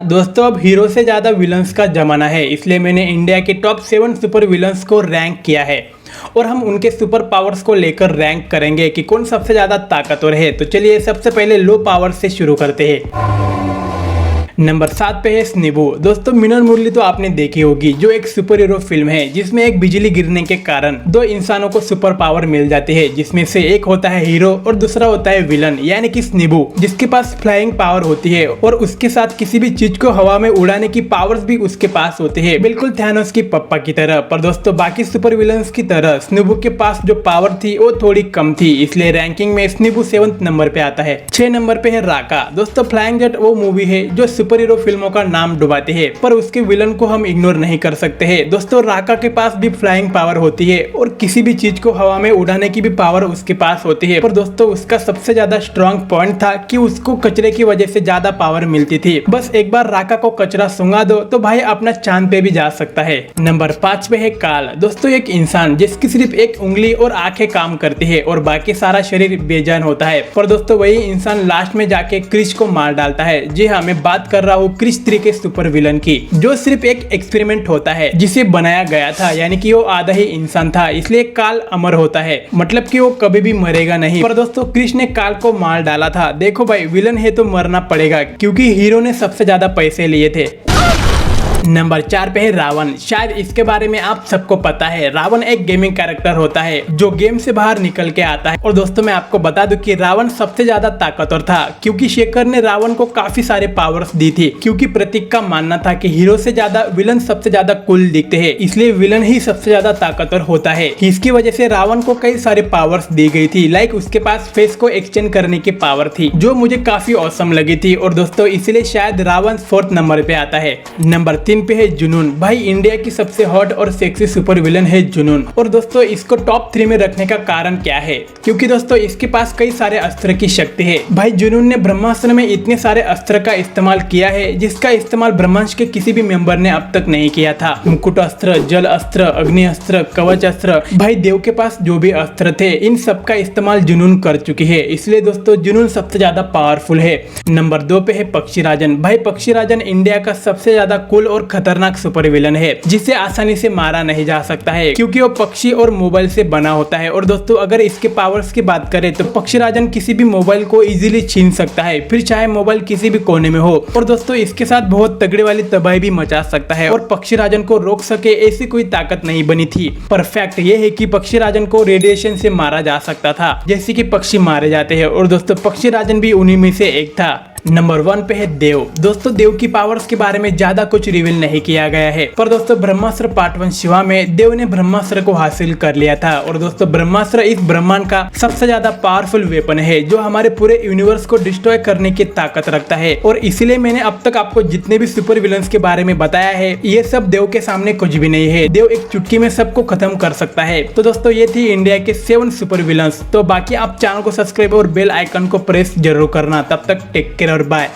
दोस्तों अब हीरो से ज़्यादा विलन्स का ज़माना है, इसलिए मैंने इंडिया के टॉप 7 सुपर विलन्स को रैंक किया है और हम उनके सुपर पावर्स को लेकर रैंक करेंगे कि कौन सबसे ज़्यादा ताकतवर है। तो चलिए सबसे पहले लो पावर से शुरू करते हैं। नंबर 7 पे है स्निबू। दोस्तों मिनन मुरली तो आपने देखी होगी, जो एक सुपर हीरो फिल्म है जिसमें एक बिजली गिरने के कारण दो इंसानों को सुपर पावर मिल जाती है, जिसमें से एक होता है हीरो और दूसरा होता है विलन यानी कि स्निबू, जिसके पास फ्लाइंग पावर होती है और उसके साथ किसी भी चीज को हवा में उड़ाने की पावर्स भी उसके पास होती है, बिल्कुल थैनोस की पप्पा की तरह। पर दोस्तों बाकी सुपर विलन्स की तरह स्निबू के पास जो पावर थी वो थोड़ी कम थी, इसलिए रैंकिंग में स्निबू 7th नंबर पे आता है। 6 नंबर पे है राका। दोस्तों फ्लाइंग जेट वो मूवी है जो सुपर हीरो फिल्मों का नाम डुबाती है, पर उसके विलन को हम इग्नोर नहीं कर सकते हैं। दोस्तों राका के पास भी फ्लाइंग पावर होती है और किसी भी चीज को हवा में उड़ाने की भी पावर उसके पास होती है, पर दोस्तों उसका सबसे ज्यादा स्ट्रॉन्ग पॉइंट था कि उसको कचरे की वजह से ज्यादा पावर मिलती थी। बस एक बार राका को कचरा सुंगा दो तो भाई अपना चांद पे भी जा सकता है। नंबर 5 पे है काल। दोस्तों एक इंसान जिसकी सिर्फ एक उंगली और आंखें काम करती है और बाकी सारा शरीर बेजान होता है, पर दोस्तों वही इंसान लास्ट में जाके क्रिश को मार डालता है। जी हाँ, मैं बात कर रहा हूँ क्रिश 3 के सुपर विलन की, जो सिर्फ एक एक्सपेरिमेंट होता है जिसे बनाया गया था, यानी कि वो आधा ही इंसान था, इसलिए काल अमर होता है, मतलब कि वो कभी भी मरेगा नहीं। पर दोस्तों क्रिश ने काल को मार डाला था। देखो भाई विलन है तो मरना पड़ेगा, क्योंकि हीरो ने सबसे ज्यादा पैसे लिए थे। नंबर 4 पे है रावण। शायद इसके बारे में आप सबको पता है। रावण एक गेमिंग कैरेक्टर होता है जो गेम से बाहर निकल के आता है। और दोस्तों मैं आपको बता दूं कि रावण सबसे ज्यादा ताकतवर था, क्योंकि शेखर ने रावण को काफी सारे पावर्स दी थी, क्योंकि प्रतीक का मानना था कि हीरो से ज्यादा विलन सबसे ज्यादा कूल दिखते हैं, इसलिए विलन ही सबसे ज्यादा ताकतवर होता है। इसकी वजह से रावण को कई सारे पावर्स दी गई थी, लाइक उसके पास फेस को एक्सचेंज करने की पावर थी, जो मुझे काफी औसम लगी थी। और दोस्तों इसलिए शायद रावण 4th नंबर पे आता है। नंबर 3 पे है जुनून। भाई इंडिया की सबसे हॉट और सेक्सी सुपर विलन है जुनून। और दोस्तों इसको टॉप 3 में रखने का कारण क्या है, क्योंकि दोस्तों इसके पास कई सारे अस्त्र की शक्ति है। भाई जुनून ने ब्रह्मास्त्र में इतने सारे अस्त्र का इस्तेमाल किया है जिसका इस्तेमाल ब्रह्मांड के किसी भी मेंबर ने अब तक नहीं किया था। मुकुट अस्त्र, जल अस्त्र, अग्नि अस्त्र, कवच अस्त्र, भाई देव के पास जो भी अस्त्र थे इन सब का इस्तेमाल जुनून कर चुकी है, इसलिए दोस्तों जुनून सबसे ज्यादा पावरफुल है। नंबर 2 पे है पक्षीराजन। भाई पक्षीराजन इंडिया का सबसे ज्यादा कूल और खतरनाक सुपर विलन है, जिसे आसानी से मारा नहीं जा सकता है, क्योंकि वो पक्षी और मोबाइल से बना होता है। और दोस्तों अगर इसके पावर्स की बात करें तो पक्षीराजन किसी भी मोबाइल को इजीली छीन सकता है, फिर चाहे मोबाइल किसी भी कोने में हो। और दोस्तों इसके साथ बहुत तगड़े वाली तबाही भी मचा सकता है, और पक्षीराजन को रोक सके ऐसी कोई ताकत नहीं बनी थी। पर फैक्ट ये है कि पक्षीराजन को रेडिएशन से मारा जा सकता था, जैसे कि पक्षी मारे जाते हैं, और दोस्तों पक्षीराजन भी उन्हीं में से एक था। नंबर 1 पे है देव। दोस्तों देव की पावर्स के बारे में ज्यादा कुछ रिवील नहीं किया गया है, पर दोस्तों ब्रह्मास्त्र पार्ट 1 शिवा में देव ने ब्रह्मास्त्र को हासिल कर लिया था। और दोस्तों ब्रह्मास्त्र इस ब्रह्मांड का सबसे ज्यादा पावरफुल वेपन है, जो हमारे पूरे यूनिवर्स को डिस्ट्रॉय करने की ताकत रखता है। और इसीलिए मैंने अब तक आपको जितने भी सुपर विलन्स के बारे में बताया है, ये सब देव के सामने कुछ भी नहीं है। देव एक चुटकी में सबको खत्म कर सकता है। तो दोस्तों ये थी इंडिया के 7 सुपर विलन्स। तो बाकी आप चैनल को सब्सक्राइब और बेल आइकन को प्रेस जरूर करना। तब तक टेक केयर और बाय।